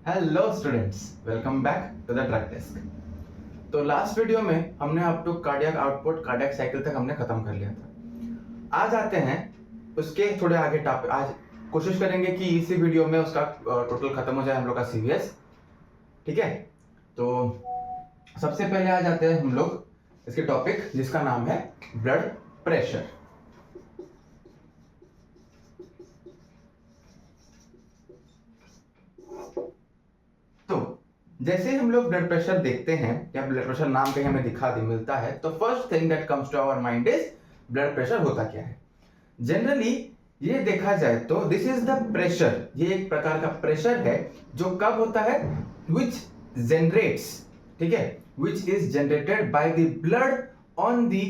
Hello students, welcome back to the drug desk. तो last video में हमने up to cardiac output cardiac cycle तक हमने खत्म कर लिया था। आज आते हैं उसके थोड़े आगे टॉपिक। आज कोशिश करेंगे कि इसी वीडियो में उसका टोटल खत्म हो जाए हम लोग का सीवीएस। ठीक है, तो सबसे पहले आ जाते हैं हम लोग इसके टॉपिक जिसका नाम है ब्लड प्रेशर। तो जैसे हम लोग ब्लड प्रेशर देखते हैं या ब्लड प्रेशर नाम कहीं हमें दिखा मिलता है, तो first thing that comes to our mind is blood pressure होता क्या है। जनरली ये देखा जाए तो दिस इज द प्रेशर, ये एक प्रकार का प्रेशर है जो कब होता है, विच जनरेट्स, ठीक है, which is generated by the blood on the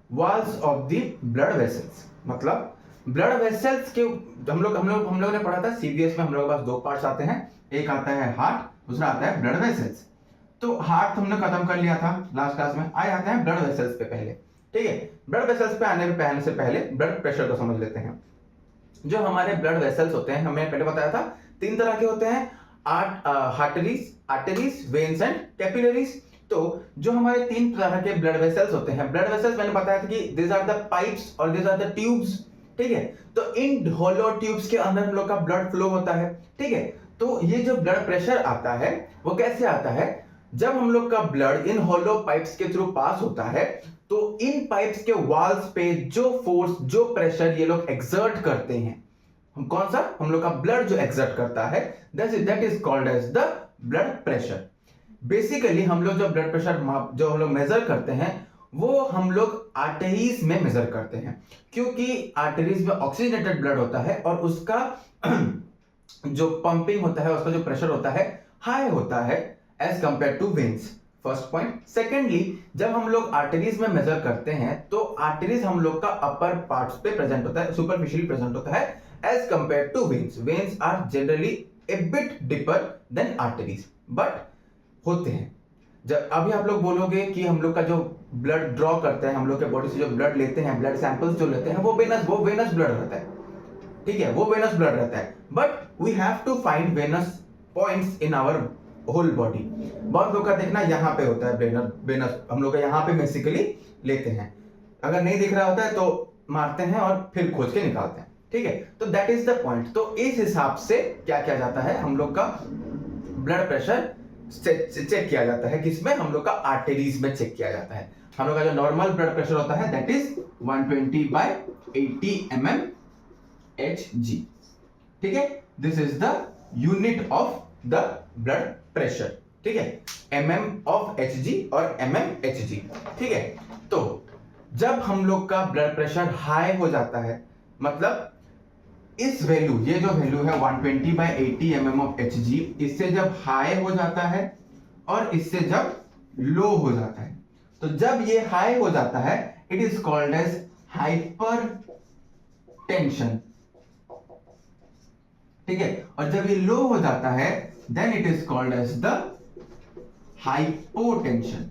walls of the blood vessels. मतलब ब्लड वेसल्स के हम लोग ने पढ़ा था सीबीएस में, हम लोग के पास दो पार्ट्स आते हैं, एक आता है हार्ट, दूसरा आता है ब्लड वेसल्स। तो हार्ट हमने खत्म कर लिया था लास्ट क्लास में, आए आते हैं ब्लड वेसल्स पे पहले। ठीक है, ब्लड वेसल्स पे आने से पहले ब्लड प्रेशर को समझ लेते हैं। जो हमारे ब्लड वेसल्स होते हैं, हमने पहले बताया था तीन तरह के होते हैं, आर्टरीज, वेन्स एंड कैपिलरीज। तो जो हमारे तीन तरह के ब्लड वेसल्स होते हैं, ब्लड वेसल्स मैंने बताया था कि दिस आर द पाइप्स और दिस आर द ट्यूब्स। ठीक है, तो इन होलो ट्यूब्स के अंदर हम लोग का ब्लड फ्लो होता है। ठीक है, तो ये जो ब्लड प्रेशर आता है वो कैसे आता है, जब हम लोग का ब्लड इन होलो पाइप्स के थ्रू पास होता है तो इन पाइप्स के वॉल्स पे जो फोर्स, जो प्रेशर ये लोग एक्सर्ट करते हैं, हम कौन सा, हम लोग का ब्लड जो एक्सर्ट करता है, that is called as the blood pressure. Basically हम लोग जो ब्लड प्रेशर जो हम लोग मेजर करते हैं वो हम लोग आर्टरीज में मेजर करते हैं, क्योंकि आर्टरीज में ऑक्सीजनेटेड ब्लड होता है और उसका जो पंपिंग होता है, उसका जो प्रेशर होता है हाई होता है as compare to veins. First point. Secondly, जब हम लोग आर्टरीज में मेजर करते हैं तो आर्टरीज हम लोग का अपर पार्ट्स पे प्रेजेंट होता है, सुपरफिशियली प्रेजेंट होता है as compare to veins. Veins are generally a bit deeper than arteries, but होते हैं। जब अभी आप लोग बोलोगे कि हम लोग का जो ब्लड ड्रॉ करते हैं, हम लोग के बॉडी से जो ब्लड लेते हैं, ब्लड सैंपल्स जो लेते हैं, वो वेनस ब्लड रहता है। ठीक है, वो वेनस ब्लड रहता है, but we have to find venous points in our whole body. बहुत लोग का देखना यहाँ पे होता है वेनस, हम लोग यहाँ पे बेसिकली लेते हैं, अगर नहीं दिख रहा होता है तो मारते हैं और फिर खोज के निकालते हैं। ठीक है, तो दैट इज द पॉइंट। तो इस हिसाब से क्या किया जाता है, हम लोग का ब्लड प्रेशर चेक किया जाता है, किसमें, हम लोग का आर्टरीज में चेक किया जाता है। हम लोग का जो नॉर्मल ब्लड प्रेशर होता है दैट इज 120/80 mmHg। ठीक है, this is the unit of the blood pressure. ठीक है, mm ऑफ Hg और mmHg। ठीक है, तो जब हम लोग का ब्लड प्रेशर हाई हो जाता है, मतलब इस वैल्यू, ये जो वैल्यू है 120/80 mm ऑफ Hg, इससे जब हाई हो जाता है और इससे जब लो हो जाता है, तो जब ये हाई हो जाता है it is called as hypertension. ठीक है, और जब ये लो हो जाता है then it is called as the hypotension.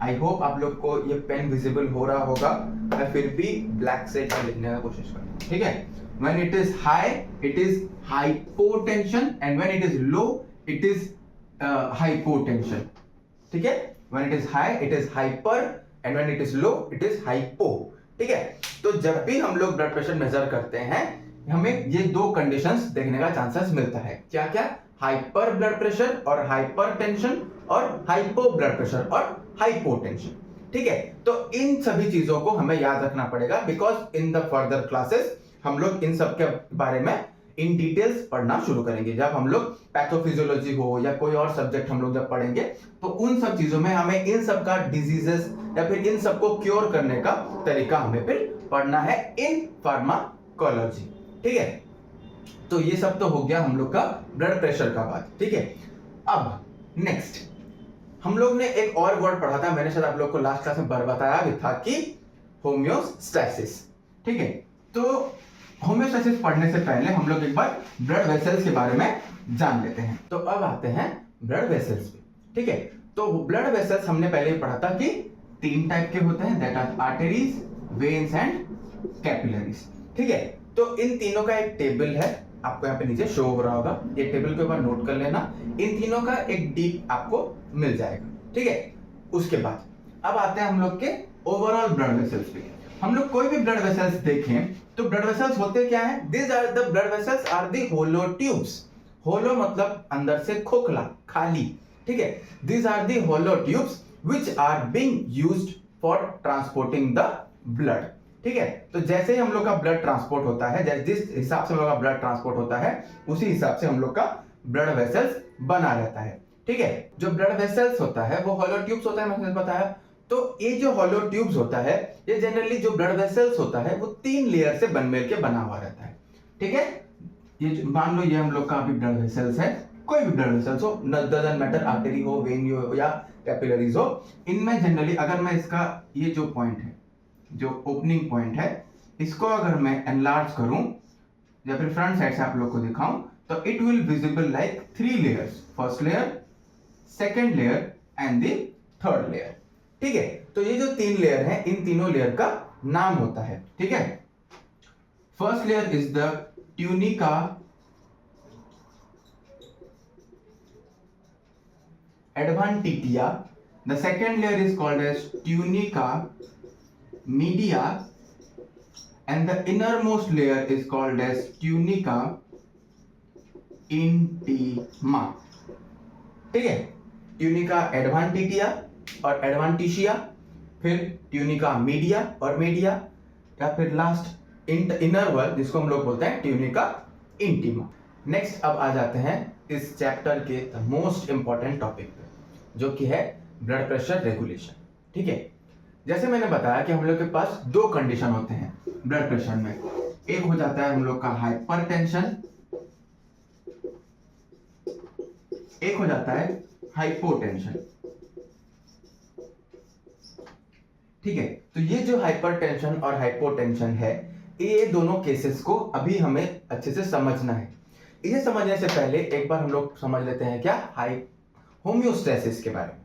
I hope आप लोग को ये पेन विजिबल हो रहा होगा, मैं फिर भी ब्लैक से लिखने का कोशिश करूंगा। ठीक है, when it is high it is hypotension and when it is low it is hypotension. ठीक है, when it is high it is hyper and when it is low it is hypo. ठीक है, तो जब भी हम लोग ब्लड प्रेशर मेजर करते हैं हमें ये दो कंडीशंस देखने का चांसेस मिलता है। क्या क्या, हाइपर ब्लड प्रेशर और हाइपर टेंशन, और हाइपो ब्लड प्रेशर और हाइपोटेंशन। ठीक है, तो इन सभी चीजों को हमें याद रखना पड़ेगा, because in the further classes हम लोग इन सब के बारे में इन डिटेल्स पढ़ना शुरू करेंगे। जब हम लोग पैथोफिजियोलॉजी हो या कोई और सब्जेक्ट हम लोग जब पढ़ेंगे तो उन सब चीजों में हमें इन सब का डिजीजेस या फिर इन सब को क्योर करने का तरीका हमें फिर पढ़ना है इन फार्माकोलॉजी। ठीक है, तो ये सब तो हो गया हम लोग का ब्लड प्रेशर का बात। ठीक है, अब नेक्स्ट हम लोग ने एक और वर्ड पढ़ा था, मैंने शायद आप लोग को लास्ट क्लास में बताया भी था कि होम्योस्टैसिस। ठीक है, तो होम्योस्टैसिस पढ़ने से पहले हम लोग एक बार ब्लड वेसल्स के बारे में जान लेते हैं। तो अब आते हैं ब्लड वेसल्स पे। ठीक है, तो ब्लड वेसल्स हमने पहले ही पढ़ा था कि तीन टाइप के होते हैं, that are arteries, veins and capillaries. ठीक है, तो इन तीनों का एक टेबल है आपको यहाँ पे नीचे शो हो रहा होगा, ये टेबल के ऊपर नोट कर लेना। इन तीनों का एक डीप आपको मिल जाएगा, ठीक है। उसके बाद अब आते हैं हम लोग के ओवरऑल ब्लड वेसल्स पे। हम लोग कोई भी ब्लड वेसल्स देखें तो ब्लड वेसल्स होते क्या हैं? This are the blood vessels are the hollow tubes. Hollow मतलब अंदर से खोखला, खाली, ठीक है। This are the hollow tubes which are being used for transporting the blood, ठीक है। तो जैसे ही हम लोग का ब्लड ट्रांसपोर्ट होता है, जिस हिसाब से हम लोग का ब्लड ट्रांसपोर्ट होता है उसी हिसाब से हम लोग का ब्लड वेसल्स बना रहता है, ठीक है। जो ब्लड वेसल्स होता है वो होलो ट्यूब्स होता है, मैंने बताया। तो ये जो होलो ट्यूब्स होता है, ये जनरली जो ब्लड वेसल्स होता है वो 3 लेयर से मिल के बना हुआ रहता है, ठीक है। ये मान लो ये हम लोग का अभी ब्लड वेसल्स है, कोई भी ब्लड वेसल्स हो, डजंट मैटर, आर्टरी हो, वेन हो या कैपिलरीज हो, इनमें जनरली अगर मैं इसका ये जो पॉइंट है, जो ओपनिंग पॉइंट है, इसको अगर मैं एनलार्ज करूं या फिर फ्रंट साइड से आप लोग को दिखाऊं तो it will visible like 3 layers, first layer, second layer and the third layer, ठीक है। तो ये जो 3 लेयर है, इन तीनों लेयर का नाम होता है, ठीक है। First layer is the tunica adventitia, the second layer is called as tunica media and the innermost layer is called as tunica intima, ठीक है। ट्यूनिका एडवांटिटिया और एडवांटिशिया, फिर ट्यूनिका मीडिया और मीडिया, या फिर लास्ट इनर वर्ड जिसको हम लोग बोलते हैं ट्यूनिका इंटीमा। नेक्स्ट अब आ जाते हैं इस चैप्टर के मोस्ट इंपॉर्टेंट टॉपिक पे, जो कि है ब्लड प्रेशर रेगुलेशन, ठीक है। जैसे मैंने बताया कि हम लोग के पास 2 कंडीशन होते हैं ब्लड प्रेशर में। एक हो जाता है हम लोग का हाइपरटेंशन, एक हो जाता है हाइपोटेंशन, ठीक है। तो ये जो हाइपरटेंशन और हाइपोटेंशन है, ये दोनों केसेस को अभी हमें अच्छे से समझना है। इसे समझने से पहले एक बार हम लोग समझ लेते हैं क्या होम्योस्टेसिस के बारे में।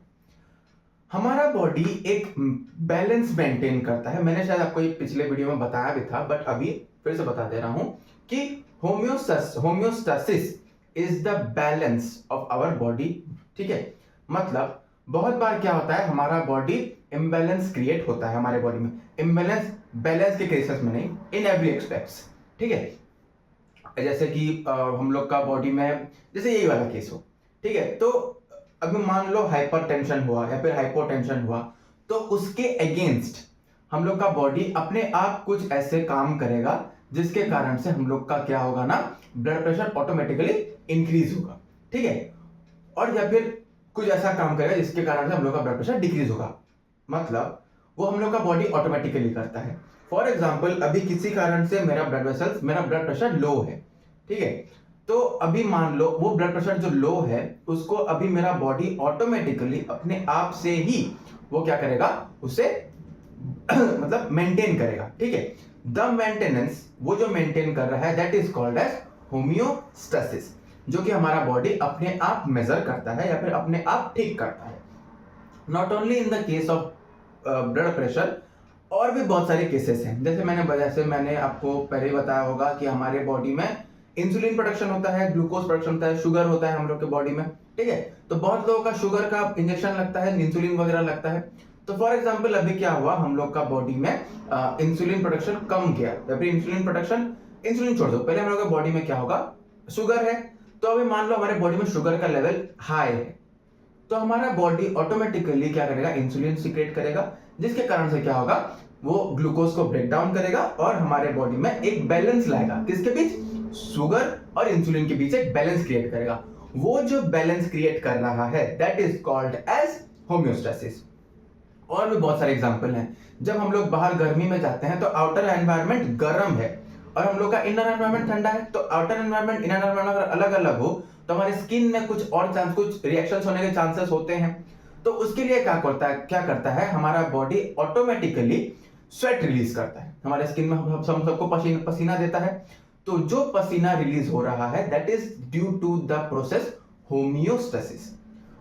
हमारा बॉडी एक बैलेंस मेंटेन करता है। मैंने शायद आपको ये पिछले वीडियो में बताया भी था, बट अभी फिर से बता दे रहा हूं कि homeostasis is the balance of our body, ठीक है। मतलब बहुत बार क्या होता है, हमारा बॉडी इम्बैलेंस क्रिएट होता है हमारे बॉडी में, इम्बैलेंस बैलेंस के केसेस में नहीं, इन एवरी एक्सपेक्ट्स, ठीक है। जैसे कि हम लोग का बॉडी में जैसे यही वाला केस हो, ठीक है। तो अभी मान लो हाइपरटेंशन हुआ या फिर हाइपोटेंशन हुआ, तो उसके अगेंस्ट हम लोग का बॉडी अपने आप कुछ ऐसे काम करेगा जिसके कारण से हम लोग का क्या होगा ना, ब्लड प्रेशर ऑटोमेटिकली इंक्रीज होगा, ठीक है। और या फिर कुछ ऐसा काम करेगा जिसके कारण से हम लोग का ब्लड प्रेशर डिक्रीज होगा, मतलब वो हम लोग का बॉडी ऑटोमेटिकली करता है। फॉर एग्जाम्पल अभी किसी कारण से मेरा ब्लड प्रेशर लो है, ठीक है। तो अभी मान लो वो ब्लड प्रेशर जो लो है उसको अभी मेरा बॉडी ऑटोमेटिकली अपने आप से ही वो क्या करेगा, उसे मतलब मेंटेन करेगा, ठीक है। द मेंटेनेंस, वो जो मेंटेन कर रहा है, that is called as homeostasis, जो कि हमारा बॉडी अपने आप मेजर करता है या फिर अपने आप ठीक करता है। Not only in the case of blood pressure, और भी बहुत सारे केसेस हैं। जैसे मैंने आपको पहले बताया होगा कि हमारे बॉडी में इंसुलिन प्रोडक्शन होता है, ग्लूकोज प्रोडक्शन होता है, शुगर होता है हम लोग के बॉडी में, ठीक है। तो बहुत लोगों का शुगर का इंजेक्शन लगता है, इंसुलिन वगैरह लगता है। तो फॉर एग्जांपल अभी क्या हुआ, हम लोग का बॉडी में इंसुलिन प्रोडक्शन कम किया या फिर इंसुलिन छोड़ दो, पहले हम लोग के बॉडी में क्या होगा, शुगर है। तो अभी मान लो हमारे बॉडी में शुगर का लेवल हाई है, तो हमारा बॉडी ऑटोमेटिकली क्या करेगा, इंसुलिन सीक्रेट करेगा, जिसके कारण से क्या होगा, वो ग्लूकोज को ब्रेक डाउन करेगा और हमारे बॉडी में एक बैलेंस लाएगा। किसके बीच, शुगर और इंसुलिन के बीच एक बैलेंस क्रिएट करेगा। वो जो बैलेंस क्रिएट कर रहा है, that is called as homeostasis. और भी बहुत सारे एग्जांपल हैं। जब हम लोग बाहर गर्मी में जाते हैं तो आउटर एनवायरनमेंट गर्म है और हम लोग का इनर एनवायरनमेंट ठंडा है, तो आउटर एनवायरनमेंट इनर एनवायरनमेंट अगर अलग अलग हो तो हमारे स्किन में कुछ रिएक्शंस होने के चांसेस होते हैं। तो उसके लिए क्या करता है हमारा बॉडी ऑटोमेटिकली स्वेट रिलीज करता है, हमारे स्किन में हम सबको पसीना देता है। तो जो पसीना रिलीज हो रहा है, that is due to the process homeostasis.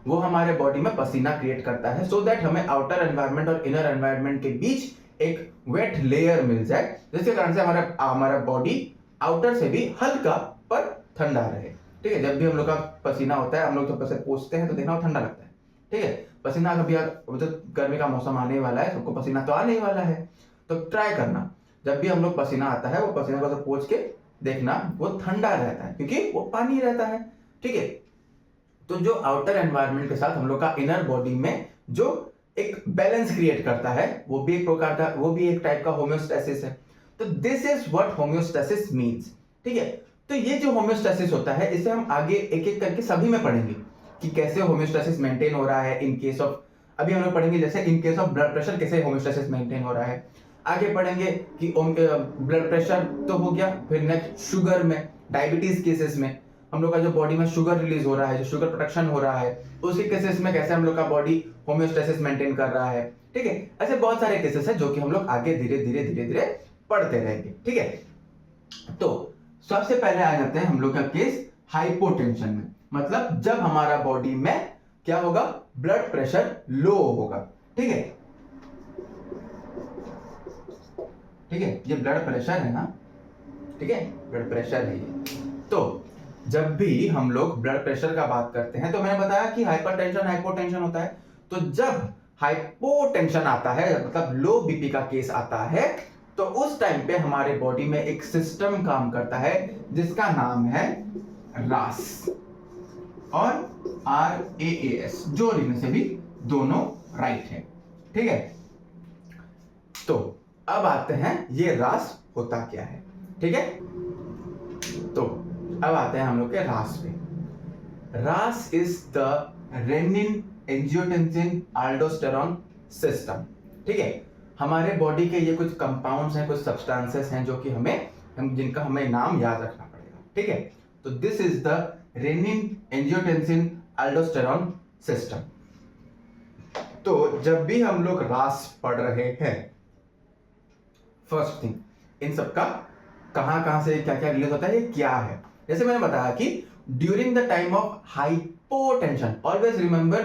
वो हमारे बॉडी में पसीना क्रिएट करता है सो दैट हमें आउटर एनवायरनमेंट और इनर एनवायरनमेंट के बीच एक वेट लेयर मिल जाए, जिसके कारण से हमारा बॉडी आउटर से भी हल्का पर ठंडा रहे। ठीक है, जब भी हम लोग का पसीना होता है, हम लोग जब पसीना पोंछते हैं तो देखना वो ठंडा लगता है। ठीक है, पसीना कभी मतलब गर्मी का मौसम आने वाला है, सबको पसीना तो आने वाला है, तो ट्राई करना जब भी हम लोग पसीना आता है वो पसीना को पोंछ के देखना वो ठंडा रहता है, क्योंकि वो पानी रहता है। ठीक है, तो जो आउटर एनवायरनमेंट के साथ हम लोग का इनर बॉडी में जो एक बैलेंस क्रिएट करता है, वो भी एक प्रकार का, वो भी एक टाइप का होम्योस्टेसिस है। तो this is what homeostasis means. ठीक है, तो ये जो होम्योस्टेसिस होता है इसे हम आगे एक एक करके सभी में पढ़ेंगे कि कैसे होम्योस्टेसिस मेंटेन हो रहा है इन केस ऑफ, अभी हम लोग पढ़ेंगे जैसे in case of blood pressure कैसे होम्योस्टेसिस मेंटेन हो रहा है। आगे पढ़ेंगे कि ब्लड प्रेशर तो हो गया, फिर नेक्स्ट शुगर में, डायबिटीज केसेस में हम लोग का जो बॉडी में शुगर रिलीज हो रहा है, जो शुगर प्रोडक्शन हो रहा है, उसके केसेस में कैसे हम लोग का बॉडी होम्योस्टेसिस मेंटेन कर रहा है। ठीक है, ऐसे बहुत सारे केसेस हैं जो कि हम लोग आगे धीरे धीरे धीरे धीरे पढ़ते रहेंगे। ठीक है, तो सबसे पहले आ जाते हैं हम लोग का केस हाइपोटेंशन में, मतलब जब हमारा बॉडी में क्या होगा, ब्लड प्रेशर लो होगा। ठीक है, ठीक है, ये ब्लड प्रेशर है ना, ठीक है, ब्लड प्रेशर है ये। तो जब भी हम लोग ब्लड प्रेशर का बात करते हैं तो मैंने बताया कि हाइपरटेंशन हाइपोटेंशन होता है। तो जब हाइपोटेंशन आता है, मतलब लो बीपी का केस आता है, तो उस टाइम पे हमारे बॉडी में एक सिस्टम काम करता है जिसका नाम है रास और RAAS, जो लिखने से भी दोनों राइट है। ठीक है, तो अब आते हैं ये रास होता क्या है। ठीक है, तो अब आते हैं हम लोग के रास पे। रास is the renin angiotensin aldosterone system. ठीक है, हमारे बॉडी के ये कुछ कंपाउंड्स हैं, कुछ सब्सटेंसेस हैं जो कि जिनका हमें नाम याद रखना पड़ेगा। ठीक है, तो this is the renin angiotensin aldosterone system. तो जब भी हम लोग रास पढ़ रहे हैं, फर्स्ट थिंग इन सबका कहां से क्या क्या रिलीज होता है, ये क्या है। जैसे मैंने बताया कि during the time of hypotension, always remember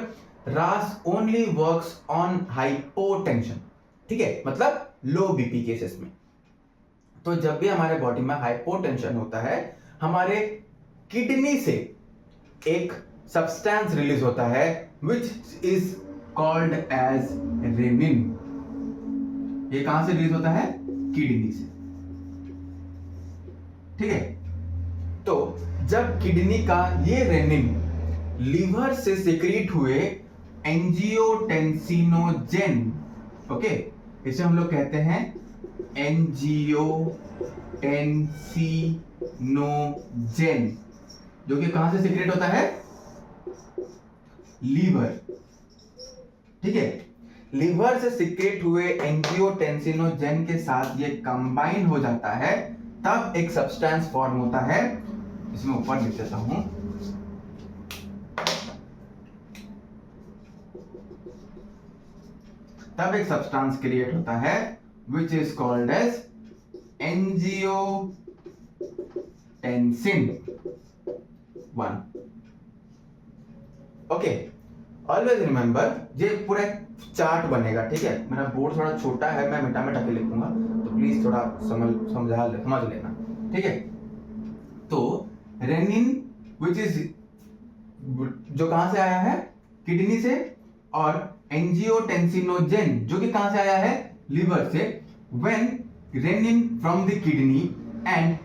रास ओनली वर्क्स ऑन हाइपोटेंशन। ठीक है, मतलब लो बीपी केसेस में। तो जब भी हमारे बॉडी में हाइपोटेंशन होता है, हमारे किडनी से एक सब्सटेंस रिलीज होता है which is called as renin. ये कहां से रिलीज होता है, किडनी से। ठीक है, तो जब किडनी का ये रेनिन लीवर से सिक्रीट हुए एंजियोटेंसिनोजेन, ओके, इसे हम लोग कहते हैं एंजियोटेंसिनोजेन, जो कि कहां से सिक्रीट होता है, लीवर। ठीक है, लीवर से सिक्रेट हुए एंजियोटेंसिनोजेन के साथ ये कंबाइन हो जाता है, तब एक सब्सटेंस फॉर्म होता है, इसमें ऊपर लिख देता हूं, तब एक सब्सटेंस क्रिएट होता है which is called as angiotensin 1। Okay, always remember, ये पूरा चार्ट बनेगा। ठीक है, मेरा बोर्ड थोड़ा छोटा है, मैं मिटा मिटा के लिखूंगा, तो प्लीज थोड़ा समझ लेना। ठीक है, तो रेनिन विच इज, जो कहां से आया है, किडनी से, और एंजियोटेंसिनोजेन जो कि कहां से आया है, लीवर से। When renin from the kidney and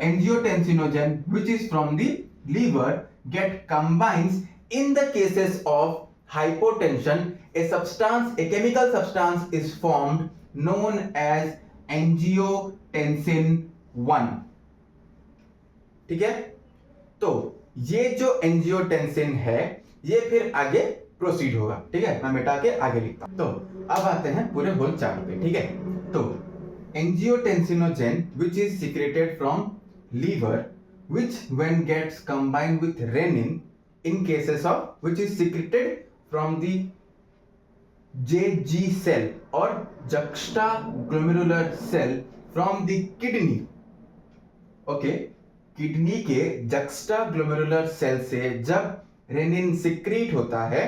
angiotensinogen which is from the liver get combines in the cases of hypotension, a chemical substance is formed known as angiotensin 1। ठीक है, तो ये जो एंजियोटेंसिन है ये फिर आगे प्रोसीड होगा। ठीक है, मैं मिटा के आगे लिखता हूं। तो अब आते हैं पूरे होल चार्ट पे। ठीक है, तो angiotensinogen which is secreted from liver, which when gets combined with renin in cases of, which is secreted from the JG cell or juxtaglomerular cell from the kidney। Okay, kidney के juxtaglomerular cell से जब rennin secrete होता है,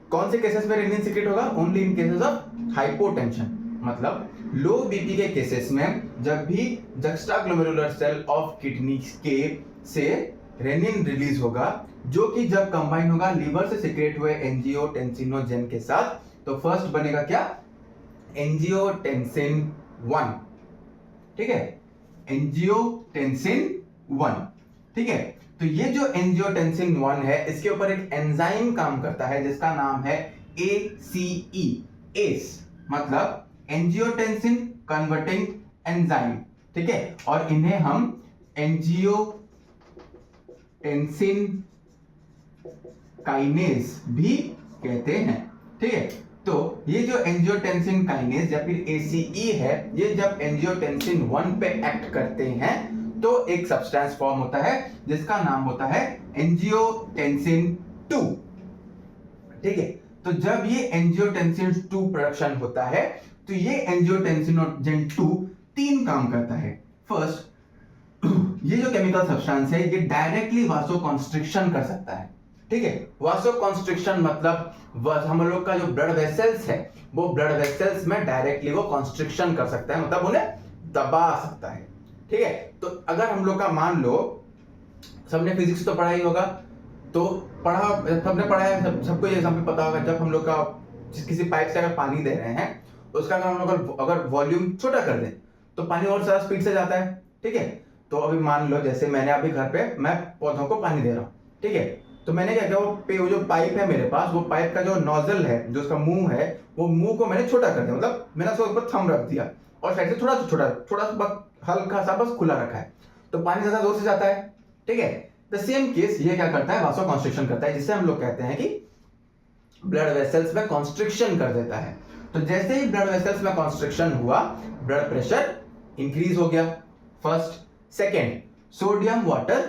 कौन से cases में rennin secrete होगा, only in cases of hypotension. मतलब लो बीपी के केसेस में जब भी जक्स्टाग्लोमेरुलर सेल ऑफ किडनी के से रेनिन रिलीज होगा, जो कि जब कंबाइन होगा लीवर से सिक्रेट हुए एंजियोटेंसिनोजेन के साथ, तो फर्स्ट बनेगा क्या, एंजियोटेंसिन 1, ठीक है, एंजियोटेंसिन 1, ठीक है। तो ये जो एंजियोटेंसिन 1 है, इसके ऊपर एक एंजाइम काम करता है जिसका नाम है ACE, एस मतलब एंजियोटेंसिन कन्वर्टिंग एंजाइम, ठीक है, और इन्हें हम एंजियोटेंसिन काइनेज भी कहते हैं, ठीक है। तो ये जो एंजियोटेंसिन काइनेज या फिर ACE है, ये जब एंजियोटेंसिन 1 पे एक्ट करते हैं तो एक सब्सटेंस फॉर्म होता है जिसका नाम होता है एंजियोटेंसिन 2, ठीक है। तो जब ये एंजियोटेंसिन 2 प्रोडक्शन होता है तो ये एंजियोटेंसिनोजेन 2 तीन काम करता है। फर्स्ट, ये जो केमिकल सब्सटेंस है ये डायरेक्टली वासोकॉन्स्ट्रिक्शन कर सकता है, ठीक है। वासोकॉन्स्ट्रिक्शन मतलब हम लोग का जो ब्लड वेसल्स है वो ब्लड वेसल्स में डायरेक्टली वो कॉन्स्ट्रिक्शन कर सकता है, मतलब उन्हें दबा सकता है, ठीक है। तो अगर हम लोग का मान लो, सबने फिजिक्स तो पढ़ा ही होगा, तो सबने पढ़ा है, सबको ये एग्जांपल पता होगा, जब हम लोग का किसी पाइप से अगर पानी दे रहे हैं, उसका अगर हम लोग अगर वॉल्यूम छोटा कर दें तो पानी और ज्यादा स्पीड से जाता है, ठीक है। तो अभी मान लो जैसे मैंने अभी घर पे मैं पौधों को पानी दे रहा हूँ, ठीक है। तो मैंने क्या किया, वो जो पाइप है मेरे पास, वो पाइप का जो नोजल है, जो उसका मुंह है, वो मुंह को मैंने छोटा कर दिया, मतलब मैंने उसके ऊपर थंब रख दिया और साइड से थोड़ा सा हल्का सा बस खुला रखा है, तो पानी ज्यादा जोर से जाता है, ठीक है। द सेम केस ये क्या करता है, वासोकॉन्स्ट्रिक्शन करता है, जिसे हम लोग कहते हैं कि ब्लड वेसल्स में कॉन्स्ट्रिक्शन कर देता है। तो जैसे ही ब्लड वेसल्स में कॉन्स्ट्रिक्शन हुआ, ब्लड प्रेशर इंक्रीज हो गया, first. Second, sodium water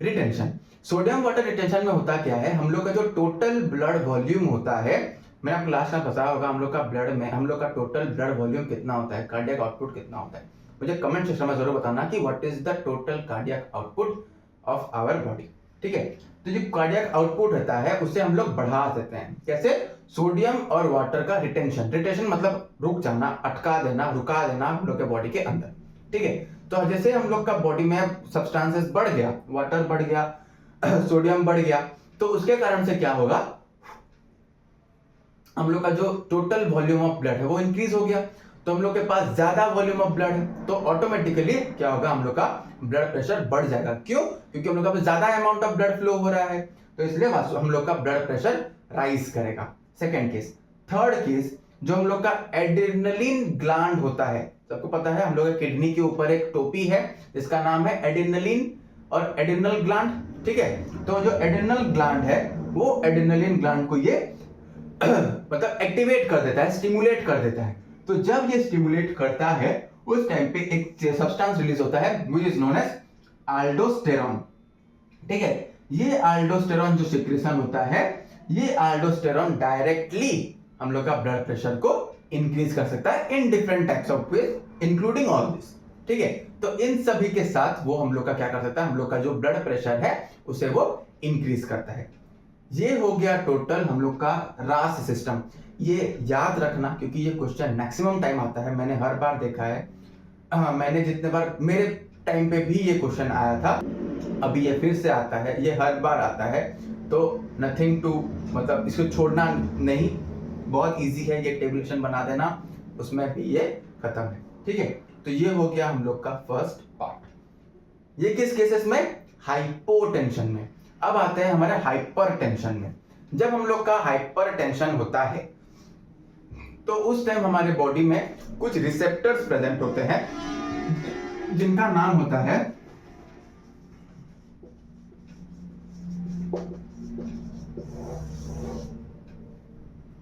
retention. Sodium water retention में होता क्या है, हम लोग का जो टोटल ब्लड वॉल्यूम होता है, मैंने आपको लास्ट में बताया होगा हम लोग का ब्लड में हम लोग का टोटल ब्लड वॉल्यूम कितना होता है, कार्डियक आउटपुट कितना होता है, मुझे कमेंट सेक्शन में जरूर बताना कि what is the total cardiac output of our body, ठीक है। तो जो कार्डियक आउटपुट रहता है उसे हम लोग बढ़ा देते हैं, कैसे, सोडियम और वाटर का रिटेंशन। रिटेंशन मतलब रुक जाना, अटका देना, रुका देना हम लोग के बॉडी के अंदर, ठीक है। तो जैसे हम लोग का बॉडी में सब्सटेंसेस बढ़ गया, वाटर बढ़ गया, सोडियम बढ़ गया, तो उसके कारण से क्या होगा, हम लोग का जो टोटल वॉल्यूम ऑफ ब्लड है वो इंक्रीज हो गया, तो हम लोग के पास ज्यादा वॉल्यूम ऑफ ब्लड है, तो ऑटोमेटिकली क्या होगा, हम लोग का ब्लड प्रेशर बढ़ जाएगा। क्यों? क्योंकि हम लोग का ज्यादा अमाउंट ऑफ ब्लड फ्लो हो रहा है, तो इसलिए हम लोग का ब्लड प्रेशर राइज करेगा। Second case. थर्ड केस, जो हम लोग का एड्रेनलिन ग्लैंड होता है, सबको पता है हम लोग के किडनी के ऊपर एक टोपी है जिसका नाम है एड्रेनलिन और एड्रेनल ग्लैंड, ठीक है। तो जो एड्रेनल ग्लैंड है वो एड्रेनलिन ग्लैंड को ये मतलब एक्टिवेट कर देता है, स्टिमुलेट कर देता है। तो जब ये स्टिमुलेट करता है उस टाइम पे एक सब्सटेंस रिलीज होता है which is known as aldosterone, ठीक है। ये एल्डोस्टेरॉन जो सिक्रेशन होता है, ये एल्डोस्टेरॉन डायरेक्टली हम लोग का ब्लड प्रेशर को इंक्रीज कर सकता है in different types of ways including all this, ठीक है। तो इन सभी के साथ वो हम लोग का क्या कर सकता है, हम लोग का जो ब्लड प्रेशर है उसे वो इंक्रीज करता है। ये हो गया टोटल हम लोग का रास सिस्टम। ये याद रखना क्योंकि ये क्वेश्चन मैक्सिमम टाइम आता है, मैंने हर बार देखा है, मैंने जितने बार मेरे टाइम पे भी ये क्वेश्चन आया था, अभी ये फिर से आता है, ये हर बार आता है, तो नथिंग टू, मतलब इसको छोड़ना नहीं, बहुत इजी है, ये टेबलेशन बना देना, उसमें भी ये खत्म है, ठीक है। तो ये हो गया हम लोग का फर्स्ट पार्ट। ये किस केसेस में, हाइपोटेंशन में। अब आते हैं हमारे हाइपरटेंशन में। जब हम लोग का हाइपरटेंशन होता है तो उस टाइम हमारे बॉडी में कुछ रिसेप्टर्स प्रेजेंट होते हैं जिनका नाम होता है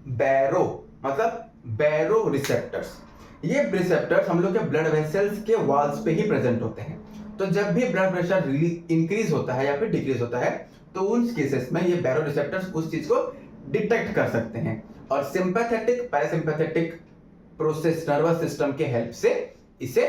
बैरो, मतलब बैरो रिसेप्टर्स। ये रिसेप्टर्स हम लोग के ब्लड वेसल्स के वॉल्स पे ही प्रेजेंट होते हैं। तो जब भी ब्लड प्रेशर इंक्रीज होता है या फिर डिक्रीज होता है तो उन केसेस में ये बैरो रिसेप्टर्स उस चीज को डिटेक्ट कर सकते हैं और sympathetic parasympathetic process nervous system के हेल्प से इसे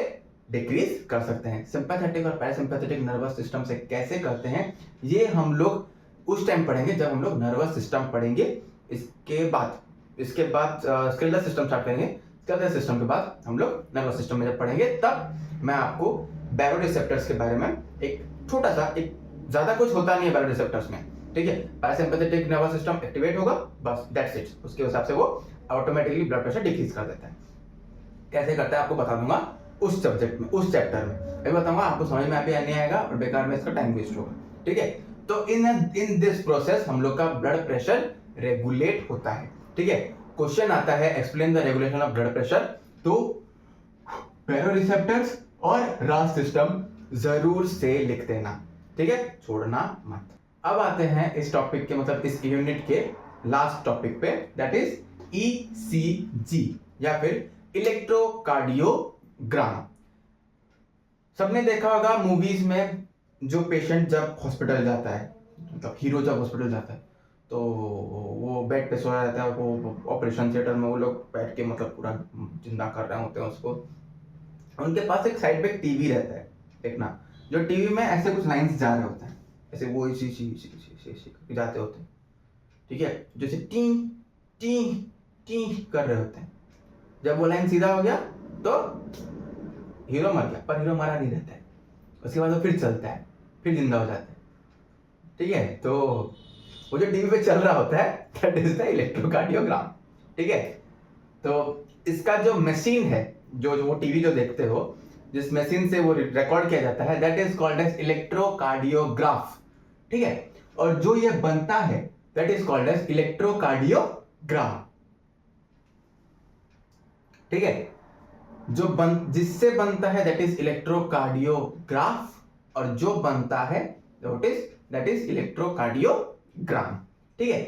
डिक्रीज कर सकते हैं। सिंपैथेटिक और पैरासिम्पैथेटिक नर्वस सिस्टम से कैसे करते हैं ये हम लोग उस टाइम पढ़ेंगे जब हम लोग नर्वस सिस्टम पढ़ेंगे। इसके बाद स्केलेटल सिस्टम स्टार्ट करेंगे। कलर सिस्टम के बाद हम लोग नर्वस सिस्टम में जब पढ़ेंगे तब मैं आपको बैरोरिसेप्टर्स के बारे में एक छोटा सा, एक ज्यादा कुछ होता नहीं है बैरोरिसेप्टर्स में, ठीक है। पैरासिम्पैथेटिक नर्वस सिस्टम एक्टिवेट होगा, बस दैट्स इट। उसके हिसाब से वो ऑटोमेटिकली ब्लड प्रेशर डिक्रीज कर देता है। कैसे करता है आपको बता दूंगा उस सब्जेक्ट में, उस चैप्टर में मैं बताऊंगा, आपको समझ में नहीं आएगा और बेकार में इसका टाइम वेस्ट होगा, ठीक है। तो इन दिस प्रोसेस हम लोग का ब्लड प्रेशर रेगुलेट होता है, ठीक है। क्वेश्चन आता है explain the regulation of blood pressure, तो बैरोरिसेप्टर्स और रास सिस्टम जरूर से लिख देना, ठीक है, छोड़ना मत। अब आते हैं इस टॉपिक के, मतलब इस यूनिट के लास्ट टॉपिक पे, दैट इज ईसीजी या फिर इलेक्ट्रोकार्डियोग्राम। सबने देखा होगा मूवीज में जो पेशेंट जब हॉस्पिटल जाता है, मतलब हीरो जब हॉस्पिटल जाता है तो वो बेड पे सोया रहता है, वो ऑपरेशन थिएटर में वो लोग बैठ के मतलब पूरा जिंदा कर रहे होते हैं उसको। उनके पास एक साइड पे टीवी रहता है, देखना, जो टीवी में ऐसे कुछ लाइंस जा रहे होते हैं, ऐसे वो इसी जाते होते हैं, ठीक है, जैसे टी टी टी कर रहे होते हैं। जब वो लाइन सीधा हो गया तो हीरो मर गया, पर हीरो मरा नहीं रहता है, उसके बाद वो फिर चलता है, फिर जिंदा हो जाता है, ठीक है। तो वो जो टीवी पे चल रहा होता है दैट इज द इलेक्ट्रोकार्डियोग्राम, ठीक है। तो इसका जो मशीन है, जो वो टीवी जो देखते हो, जिस मशीन से वो रिकॉर्ड किया जाता है, that is called as electrocardiograph, ठीक है। और जो ये बनता है that is called as electrocardiogram, ठीक है। जो जिससे बनता है दैट इज इलेक्ट्रोकार्डियोग्राफ, और जो बनता है दैट इज इलेक्ट्रोकार्डियोग्राम, ठीक है।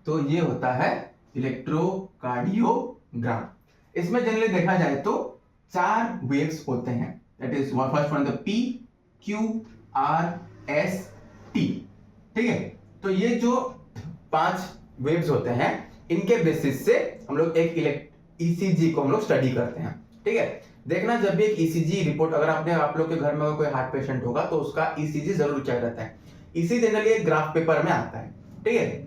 तो ये होता है इलेक्ट्रोकार्डियोग्राम। इसमें जनरली देखा जाए तो 4 वेव्स होते हैं, that is first one the P Q R S T, ठीक है। तो ये जो 5 वेव्स होते हैं, इनके बेसिस से हम लोग एक ईसीजी को हम लोग स्टडी करते हैं, ठीक है। देखना, जब भी एक ईसीजी रिपोर्ट, अगर आप लोग के घर में कोई हार्ट पेशेंट होगा तो उसका ईसीजी जरूर चेक रहता है। ईसीजी जनरली एक ग्राफ पेपर में आता है, ठीक है।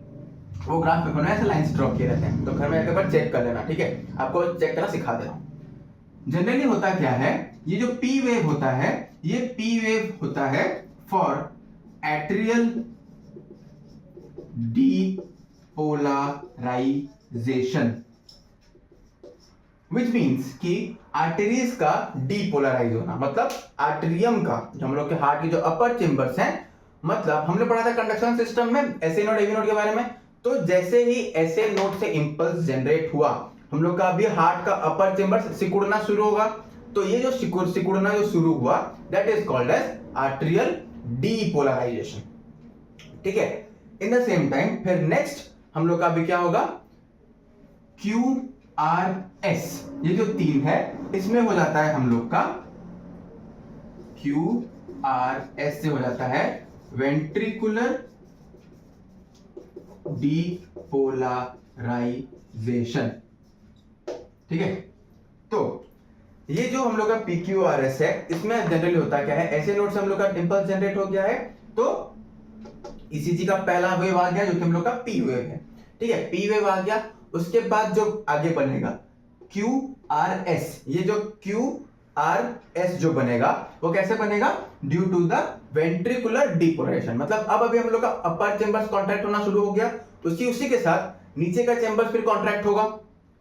वो ग्राफ पेपर में ऐसे लाइंस ड्रॉ किए रहते हैं, तो घर में एक बार चेक कर लेना, ठीक है। आपको चेक करना सिखा दे रहा हूं। जनरली होता क्या है, ये जो पी वेव होता है, ये पी वेव होता है for atrial depolarisation, which means कि आर्टरीज का डीपोलराइज होना, मतलब आर्टेरियम का, जो हम लोग के हार्ट की जो अपर चेंबर्स हैं, मतलब हमने पढ़ा था कंडक्शन सिस्टम में एसए नोड एवी नोड के बारे में। तो जैसे ही एसए नोड से इंपल्स जनरेट हुआ, हम लोग का अभी हार्ट का अपर चेंबर सिकुड़ना शुरू होगा, तो ये जो सिकुड़ना जो शुरू हुआ that is called as arterial depolarization, ठीक है। इन द सेम टाइम फिर नेक्स्ट हम लोग का अभी क्या होगा, क्यू आर एस, ये जो 3 है, इसमें हो जाता है हम लोग का क्यू आर एस से हो जाता है वेंट्रिकुलर डीपोलराइजेशन, ठीक है। तो ये जो हम लोग का पीक्यूआरएस है, इसमें जनरली होता क्या है, ऐसे नोड से हम लोग का इंपल्स जनरेट हो गया है, तो ईसीजी का पहला वेव आ गया जो कि हम लोग का पी वेव है, ठीक है। पी वेव आ गया, उसके बाद जो आगे बनेगा क्यू आर एस, ये जो क्यू आर एस जो बनेगा वो कैसे बनेगा, due to the ventricular depolarization, मतलब अब अभी हम लोग का अपर चेंबर्स कॉन्ट्रैक्ट होना शुरू हो गया, उसी के साथ नीचे का चेंबर फिर कॉन्ट्रैक्ट होगा,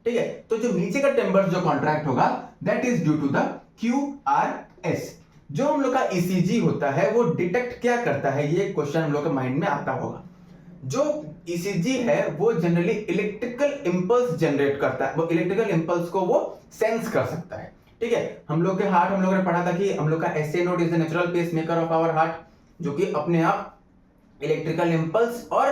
ठीक है। तो जो नीचे का चेंबर जो कॉन्ट्रैक्ट होगा that is due to the Q R S. जो हम लोग का ईसीजी होता है वो डिटेक्ट क्या करता है, ये क्वेश्चन हम लोग के माइंड में आता होगा। जो ईसीजी है वो जनरली इलेक्ट्रिकल इंपल्स जनरेट करता है, वो इलेक्ट्रिकल इंपल्स को वो सेंस कर सकता है, ठीक है। हम लोग के हार्ट, हम लोगों ने पढ़ा था कि हम लोग का SA node is the natural pacemaker of our heart, जो कि अपने आप इलेक्ट्रिकल इंपल्स और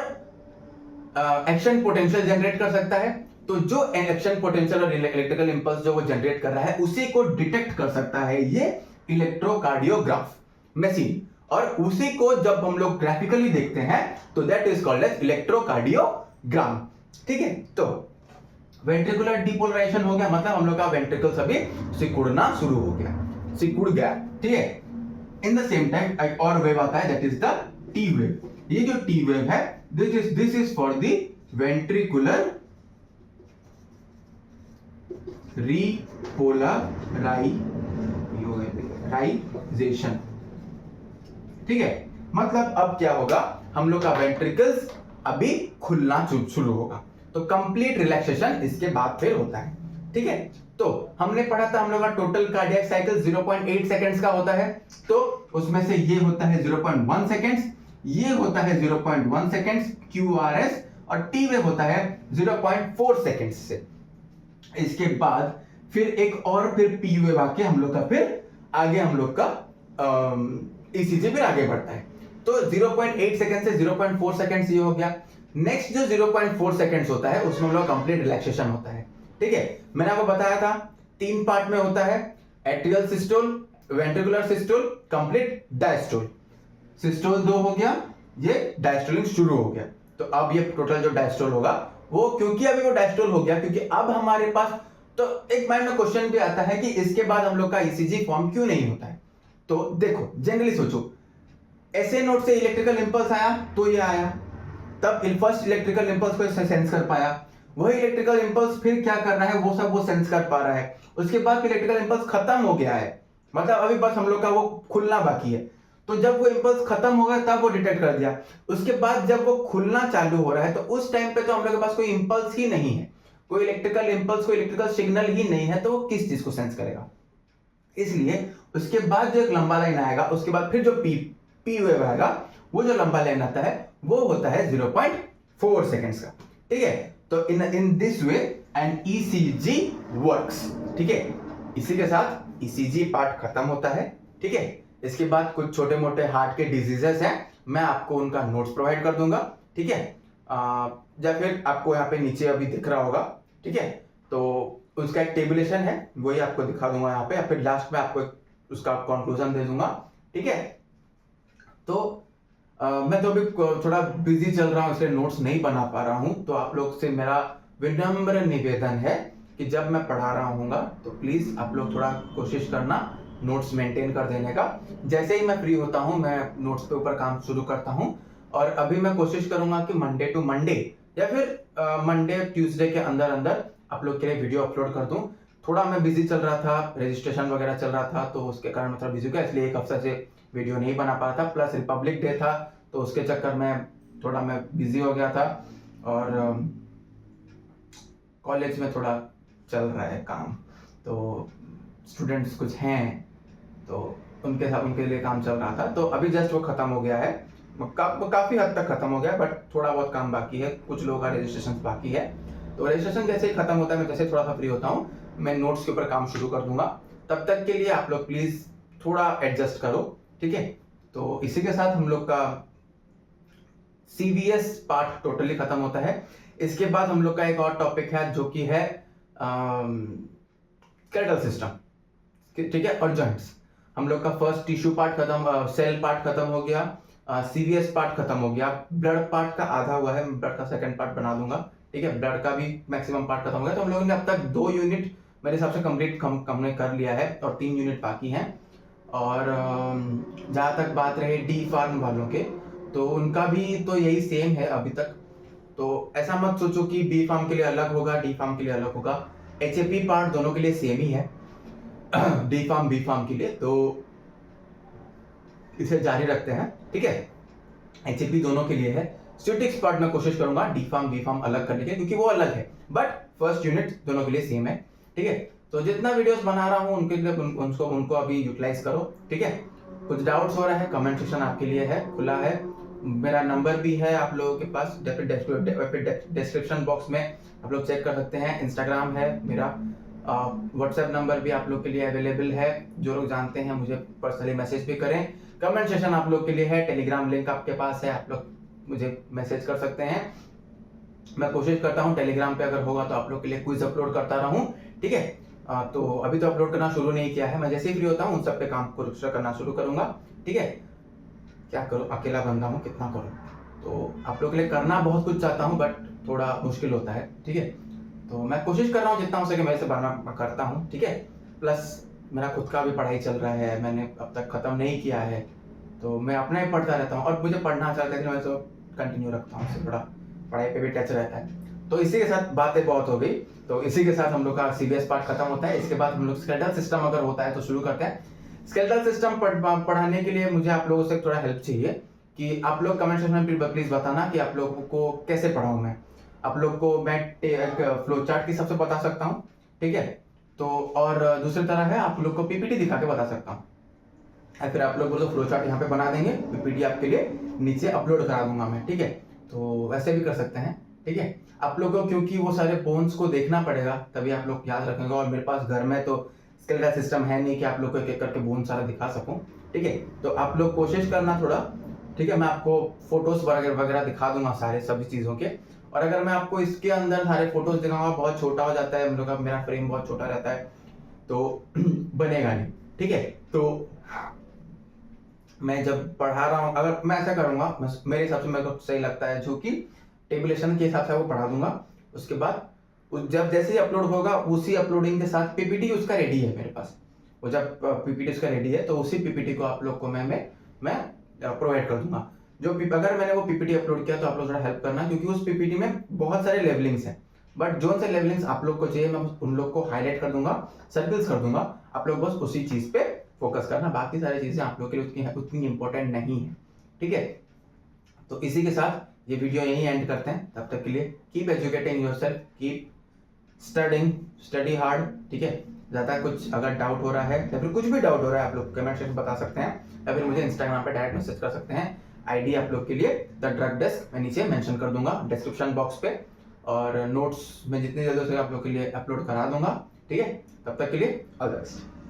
एक्शन पोटेंशियल जनरेट कर सकता है। तो जो एक्शन पोटेंशियल और इलेक्ट्रिकल इंपल्स जो वो जनरेट कर रहा है उसी को डिटेक्ट कर सकता है ये इलेक्ट्रोकार्डियोग्राफ मशीन, और उसी को जब हम लोग ग्राफिकली देखते हैं तो that is called as electrocardiogram, ठीक है। तो वेंट्रिकुलर डीपोलराइजेशन हो गया, मतलब हम लोग का वेंट्रिकल्स अभी सिकुड़ना शुरू हो गया, सिकुड़ गया, ठीक है। इन द सेम टाइम एक और वेव आता है that is the T wave. ये जो टी वेव है this is for the ventricular repolarisation. ठीक है, मतलब अब क्या होगा, हम लोग का वेंट्रिकल्स अभी खुलना शुरू होगा, तो कंप्लीट रिलैक्सेशन इसके बाद फिर होता है। ठीक है, तो हमने पढ़ा था हम लोग का टोटल कार्डियक साइकिल 0.8 सेकंड्स का होता है, तो उसमें से ये होता है 0.1 सेकंड्स, ये होता है 0.1 सेकंड्स QRS, और टी वेव होता है 0.4 सेकंड्स से। इसके बाद फिर एक और फिर पी वेव आके हम लोग का फिर आगे हम लोग का ECG फिर आगे बढ़ता है। तो 0.8 सेकंड से 0.4 सेकंड्स ये हो गया। नेक्स्ट जो 0.4 सेकंड्स होता है उसमें हम लोग कंप्लीट रिलैक्सेशन होता है। ठीक है, मैंने आपको बताया था 3 पार्ट में होता है, atrial systole, ventricular systole, complete diastole. Systole 2 हो गया, ये डायस्टोलिंग शुरू हो गया। तो अब ये टोटल जो डायस्टोल होगा वो, क्योंकि अभी वो डायस्टोल हो गया, क्योंकि अब हमारे पास, तो एक माइंड में क्वेश्चन भी आता है कि इसके बाद हम लोग का ECG फॉर्म क्यों नहीं होता है। तो देखो, जनरली सोचो, ऐसे नोड से इलेक्ट्रिकल इंपल्स आया तो ये आया, तब फर्स्ट इलेक्ट्रिकल इंपल्स को सेंस कर पाया, वही इलेक्ट्रिकल इंपल्स फिर क्या करना है वो सब वो सेंस कर पा रहा है, उसके बाद इलेक्ट्रिकल इंपल्स खत्म हो गया है, मतलब अभी बस हम लोग का वो खुलना बाकी है। तो जब वो इंपल्स खत्म हो गया तब वो डिटेक्ट कर दिया, उसके बाद जब वो खुलना चालू हो रहा है तो उस टाइम पे तो हम लोग के पास कोई इंपल्स ही नहीं है, कोई इलेक्ट्रिकल इंपल्स, कोई इलेक्ट्रिकल सिग्नल ही नहीं है, तो वो किस चीज को सेंस करेगा। इसलिए उसके बाद जो एक लंबा लाइन आएगा, उसके बाद फिर जो पी वेव आएगा, वो जो लंबा लाइन आता है वो होता है 0.4 सेकंड्स का। ठीक है, तो in this way an ECG works. ठीक है, इसी के साथ ECG पार्ट खत्म होता है। ठीक है, इसके बाद कुछ छोटे मोटे हार्ट के डिजीजेस हैं, मैं आपको उनका नोट्स प्रोवाइड कर दूंगा। ठीक है, या फिर आपको यहाँ पे नीचे अभी दिख रहा होगा। ठीक है, तो उसका एक टेबुलेशन है, वही आपको दिखा दूंगा यहाँ पे, या फिर लास्ट में आपको उसका कंक्लूजन दे दूंगा। ठीक है, तो मैं तो अभी थोड़ा बिजी चल रहा हूँ, इसलिए नोट्स नहीं बना पा रहा हूँ, तो आप लोग से मेरा विनम्र निवेदन है कि जब मैं पढ़ा रहा हूँगा तो प्लीज आप लोग थोड़ा कोशिश करना नोट्स मेंटेन कर देने का। जैसे ही मैं फ्री होता हूँ मैं नोट्स पे ऊपर काम शुरू करता हूँ, और अभी मैं कोशिश करूंगा कि मंडे टू मंडे या फिर मंडे ट्यूसडे के अंदर अंदर आप लोग के लिए वीडियो अपलोड कर दूं। थोड़ा मैं बिजी चल रहा था, रजिस्ट्रेशन वगैरह चल रहा था, तो उसके कारण मैं थोड़ा बिजी हो गया, इसलिए एक हफ्ते से वीडियो नहीं बना पा रहा था, प्लस रिपब्लिक डे था तो उसके चक्कर में थोड़ा मैं बिजी हो गया था, और कॉलेज में थोड़ा चल रहा है काम, तो स्टूडेंट्स कुछ हैं तो उनके साथ, उनके लिए काम चल रहा था, तो अभी जस्ट वो खत्म हो गया है, काफी हद तक खत्म हो गया, बट थोड़ा बहुत काम बाकी है, कुछ लोगों का रजिस्ट्रेशन बाकी है। तो रजिस्ट्रेशन जैसे ही खत्म होता है, मैं जैसे थोड़ा सा फ्री होता हूँ मैं नोट्स के ऊपर काम शुरू कर दूंगा। तब तक के लिए आप लोग प्लीज थोड़ा एडजस्ट करो। ठीक है, तो इसी के साथ हम लोग का CVS पार्ट टोटली खत्म होता है। इसके बाद हम लोग का एक और टॉपिक है जो कि है स्केलेटल सिस्टम। ठीक है, और जॉइंट्स। हम लोग का फर्स्ट टिश्यू पार्ट खत्म, सेल पार्ट खत्म हो गया, CVS पार्ट खत्म हो गया, ब्लड पार्ट का आधा हुआ है, ब्लड का सेकंड पार्ट बना दूंगा। ठीक है, ब्लड का भी मैक्सिमम पार्ट खत्म हो गया, तो हम लोगों ने अब तक 2 यूनिट मेरे हिसाब से कंप्लीट हमने कर लिया है, और 3 यूनिट बाकी हैं। और जहाँ तक बात रही डी फार्म वालों के, तो उनका भी तो यही सेम है अभी तक, तो ऐसा मत सोचो कि बी फार्म के लिए अलग होगा, डी फार्म के लिए अलग होगा, HAP पार्ट दोनों के लिए सेम ही है डी फार्म बी फार्म के लिए, तो इसे जारी रखते हैं। ठीक है, HAP दोनों के लिए है। स्टैटिक्स पार्ट में कोशिश करूंगा डी फार्म बी फार्म अलग करने के, क्योंकि वो अलग है, बट फर्स्ट यूनिट दोनों के लिए सेम है। ठीक है, तो जितना वीडियोस बना रहा हूं उनके लिए उनको अभी यूटिलाइज करो। ठीक है, कुछ डाउट्स हो रहा है, कमेंट सेक्शन आपके लिए है, खुला है, मेरा नंबर भी है आप लोगों के पास, डिस्क्रिप्शन बॉक्स में आप लोग चेक कर सकते हैं। इंस्टाग्राम है मेरा, व्हाट्सएप नंबर भी आप लोग के लिए अवेलेबल है, जो लोग जानते हैं मुझे पर्सनली मैसेज भी करें। कमेंट सेक्शन आप लोग के लिए है, टेलीग्राम लिंक आपके पास है, आप लोग मुझे मैसेज कर सकते हैं। मैं कोशिश करता हूँ टेलीग्राम पे अगर होगा तो आप लोग के लिए क्विज अपलोड करता रहूं। ठीक है, तो अभी तो अपलोड करना शुरू नहीं किया है, मैं जैसे ही फ्री होता हूँ उन सब पे काम करना शुरू करूंगा। ठीक है, क्या करूँ, अकेला बंदा हूँ, कितना करूँ, तो आप लोग के लिए करना बहुत कुछ चाहता हूँ, बट थोड़ा मुश्किल होता है। ठीक है, तो मैं कोशिश कर रहा हूँ जितना हो सके मेरे से मैं करता हूँ। ठीक है, प्लस मेरा खुद का भी पढ़ाई चल रहा है, मैंने अब तक खत्म नहीं किया है, तो मैं अपना ही पढ़ता रहता हूँ, और मुझे पढ़ना अच्छा लगता है, मैं तो कंटिन्यू रखता हूँ, उससे थोड़ा पढ़ाई पे भी टच रहता है। तो इसी के साथ बातें बहुत हो गई, तो इसी के साथ हम लोग का सीबीएस पार्ट खत्म होता है। इसके बाद हम लोग स्केलेटल सिस्टम अगर होता है तो शुरू करते हैं। स्केलेटल सिस्टम पढ़ाने के लिए मुझे आप लोगों से थोड़ा हेल्प चाहिए कि आप लोग कमेंट सेक्शन में प्लीज बताना कि आप लोगों को कैसे पढ़ाऊं मैं। आप लोग को मैं एक फ्लो चार्ट की सबसे बता सकता हूँ, ठीक है, तो और दूसरी तरह है आप लोग को पीपीटी दिखा के बता सकता हूँ, या फिर आप लोग बोलो फ्लो चार्ट यहाँ पे बना देंगे, पीपीटी आपके लिए नीचे अपलोड करा दूंगा मैं, ठीक है, तो वैसे भी कर सकते हैं, ठीक है। आप लोग को क्योंकि वो सारे बोन्स को देखना पड़ेगा तभी आप लोग याद रखेंगे, और मेरे पास घर में तो स्केलेटल सिस्टम है नहीं कि आप लोग को एक एक करके बोन सारा दिखा सकूं, ठीक है। तो आप लोग कोशिश करना थोड़ा, ठीक है, मैं आपको फोटोज वगैरह दिखा दूंगा सारे सभी चीजों के। और अगर मैं आपको इसके अंदर सारे फोटोज दिखाऊंगा बहुत छोटा हो जाता है, हम लोग का मेरा फ्रेम बहुत छोटा रहता है तो बनेगा नहीं, ठीक है। तो मैं जब पढ़ा रहा हूँ अगर मैं ऐसा करूंगा, मेरे हिसाब से मेरे को सही लगता है जो कि टेबुलेशन के हिसाब से वो पढ़ा दूंगा। उसके बाद जब जैसे ही अपलोड होगा उसी अपलोडिंग के साथ पीपीटी उसका रेडी है मेरे पास, वो जब पीपीटी उसका रेडी है तो उसी पीपीटी को आप लोग को मैं प्रोवाइड कर दूंगा। जो अगर मैंने वो पीपीटी अपलोड किया तो आप लोग थोड़ा हेल्प करना, क्योंकि उस पीपीटी में बहुत सारे लेवलिंग्स हैं, बट जो से लेवलिंग्स आप लोग को चाहिए मैं उन लोग को हाईलाइट कर दूंगा, सर्कल्स कर दूंगा, आप लोग बस उसी चीज पे फोकस करना, बाकी सारी चीजें आप लोग के लिए उतनी इंपॉर्टेंट नहीं है, ठीक है। तो इसी के साथ ये वीडियो यहीं एंड करते हैं, तब तक के लिए keep educating yourself, keep study hard, ठीक है। ज्यादा कुछ अगर डाउट हो रहा है या फिर कुछ भी डाउट हो रहा है आप लोग कमेंट सेक्शन में बता सकते हैं, या फिर मुझे इंस्टाग्राम पे डायरेक्ट मैसेज कर सकते हैं। आईडी आप लोग के लिए द ड्रग डेस्क मैं नीचे मेंशन कर दूंगा डिस्क्रिप्शन बॉक्स पे, और नोट्स में जितनी जल्दी हो सके आप लोग के लिए अपलोड करा दूंगा, ठीक है। तब तक के लिए ऑल द बेस्ट।